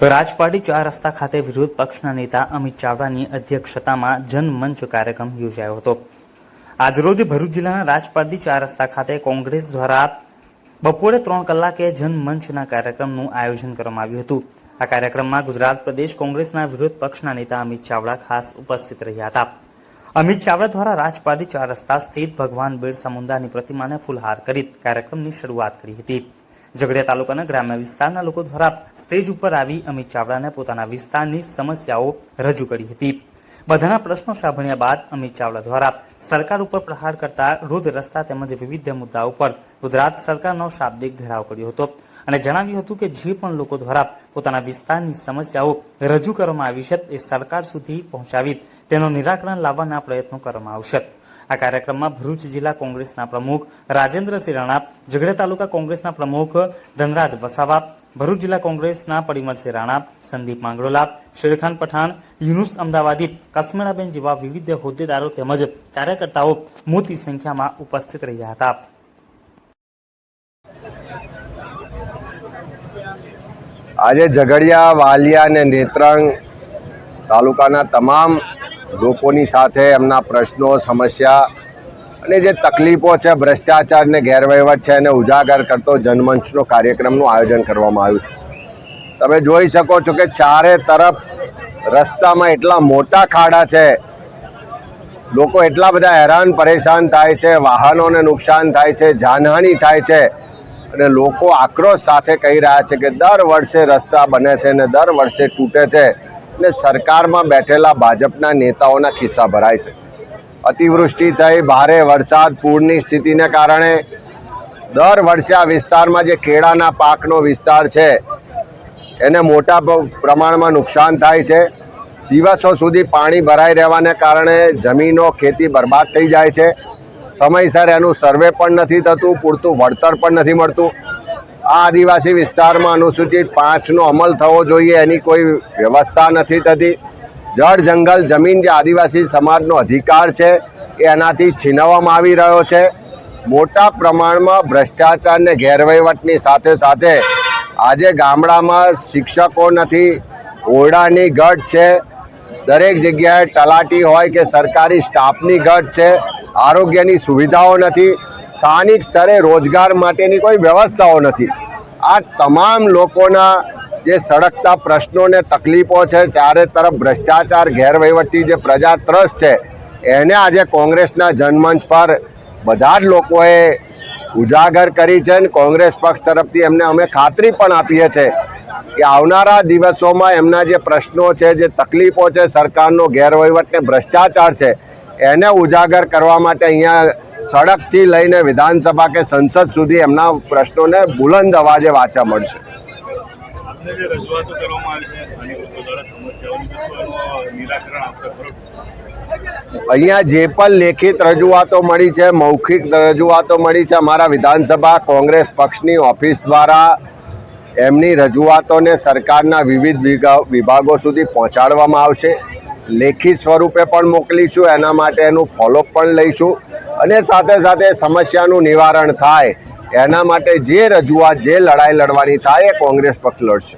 રાજપારડી 4 રસ્તા ખાતે વિરોધ પક્ષના નેતા અમિત ચાવડાની અધ્યક્ષતામાં જનમંચ કાર્યક્રમ યોજાયો હતો। આજરોજ ભરૂચ જિલ્લાના રાજપારડી 4 રસ્તા ખાતે કોંગ્રેસ દ્વારા બપોરે 3 કલાકે જનમંચના કાર્યક્રમનું આયોજન કરવામાં આવ્યું હતું। આ કાર્યક્રમમાં ગુજરાત પ્રદેશ કોંગ્રેસના વિરોધ પક્ષના નેતા અમિત ચાવડા ખાસ ઉપસ્થિત રહ્યા હતા। અમિત ચાવડા દ્વારા રાજપારડી 4 રસ્તા સ્થિત ભગવાન બિરસા મુંડાની પ્રતિમાને ફૂલહાર કરી કાર્યક્રમની શરૂઆત કરી હતી। ઝઘડિયા તાલુકાના ગ્રામ્ય વિસ્તારના લોકો દ્વારા સ્ટેજ ઉપર આવી અમિત ચાવડાને પોતાના વિસ્તારની સમસ્યાઓ રજૂ કરી હતી। બધાના પ્રશ્નો સાંભળ્યા બાદ અમિત ચાવડા દ્વારા સરકાર ઉપર પ્રહાર કરતા રોડ રસ્તા તેમજ વિવિધ મુદ્દાઓ પર ગુજરાત સરકારનો શાબ્દિક ઘેરાવ કર્યો હતો અને જણાવ્યું હતું કે જે પણ લોકો દ્વારા પોતાના વિસ્તારની સમસ્યાઓ રજૂ કરવામાં આવી છે એ સરકાર સુધી પહોંચાવી તેનું નિરાકરણ લાવવાના પ્રયત્નો કરવામાં આવશે। આ કાર્યક્રમમાં ભરૂચ જિલ્લા કોંગ્રેસના પ્રમુખ રાજેન્દ્રસિંહ રાણા, ઝઘડિયા તાલુકા કોંગ્રેસના પ્રમુખ ધનરાજ વસાવા, ભરૂચ જિલ્લા કોંગ્રેસના પરિમલસિંહ રાણા, સંદીપ માંગરોલા, શેરખાન પઠાણ, યુનુસ અમદાવાદી, કસમેળાબેન જેવા વિવિધ હોદ્દેદારો તેમજ કાર્યકર્તાઓ મોટી સંખ્યામાં ઉપસ્થિત રહ્યા હતા। આજે ઝઘડિયા, વાલિયા અને નેત્રંગ તાલુકાના તમામ લોકોની સાથે એમના પ્રશ્નો, સમસ્યા અને જે તકલીફો છે, ભ્રષ્ટાચાર ને ગેરવહીવટ છે એને ઉજાગર કરતો જનમંચનો કાર્યક્રમનું આયોજન કરવામાં આવ્યું છે। તમે જોઈ શકો છો કે ચારે તરફ રસ્તામાં એટલા મોટા ખાડા છે, લોકો એટલા બધા હેરાન પરેશાન થાય છે, વાહનોને નુકસાન થાય છે, જાનહાનિ થાય છે અને લોકો આક્રોશ સાથે કહી રહ્યા છે કે દર વર્ષે રસ્તા બને છે અને દર વર્ષે તૂટે છે અને સરકારમાં બેઠેલા ભાજપના નેતાઓના ખિસ્સા ભરાય છે। અતિવૃષ્ટિ થઈ, ભારે વરસાદ, પૂરની સ્થિતિને કારણે દર વર્ષે આ વિસ્તારમાં જે કેળાના પાકનો વિસ્તાર છે એને મોટા પ્રમાણમાં નુકસાન થાય છે। દિવસો સુધી પાણી ભરાઈ રહેવાને કારણે જમીનો, ખેતી બરબાદ થઈ જાય છે। સમયસર એનું સર્વે પણ નથી થતું, પૂરતું વળતર પણ નથી મળતું। આ આદિવાસી વિસ્તારમાં અનુસૂચિત 5નો અમલ થવો જોઈએ એની કોઈ વ્યવસ્થા નથી થતી। જળ, જંગલ, જમીન જે આદિવાસી સમાજનો અધિકાર છે એ એનાથી છીનવવામાં આવી રહ્યો છે। મોટા પ્રમાણમાં ભ્રષ્ટાચાર ને ગેરવહીવટની સાથે સાથે આજે ગામડામાં શિક્ષકો નથી, ઓરડાની ઘટ છે, દરેક જગ્યાએ તલાટી હોય કે સરકારી સ્ટાફની ઘટ છે, આરોગ્યની સુવિધાઓ નથી, સ્થાનિક સ્તરે રોજગાર માટેની કોઈ વ્યવસ્થાઓ નથી। આ તમામ લોકોના જે સળગતા પ્રશ્નો ને તકલીફો છે, ચારે તરફ ભ્રષ્ટાચાર, ગેરવહીવટથી જે પ્રજા ત્રસ્ત છે એને આજે કોંગ્રેસના જનમંચ પર બધા જ લોકોએ ઉજાગર કરી છે અને કોંગ્રેસ પક્ષ તરફથી એમને અમે ખાતરી પણ આપીએ છીએ કે આવનારા દિવસોમાં એમના જે પ્રશ્નો છે, જે તકલીફો છે, સરકારનો ગેરવહીવટ ને ભ્રષ્ટાચાર છે એને ઉજાગર કરવા માટે અહીંયા સડકથી લઈને વિધાનસભા કે સંસદ સુધી એમના પ્રશ્નોને બુલંદ અવાજે વાંચા મળશે। અહીંયા જે પણ લેખિત રજૂઆતો મળી છે, મૌખિક રજૂઆતો મળી છે, અમારા વિધાનસભા કોંગ્રેસ પક્ષની ઓફિસ દ્વારા એમની રજૂઆતોને સરકારના વિવિધ વિભાગો સુધી પહોંચાડવામાં આવશે। લેખિત સ્વરૂપે પણ મોકલીશું, એના માટે એનું ફોલોઅપ પણ લઈશું અને સાથે સાથે સમસ્યાનું નિવારણ થાય એના માટે જે રજૂઆત, જે લડાઈ લડવાની થાય એ કોંગ્રેસ પક્ષ લડશે।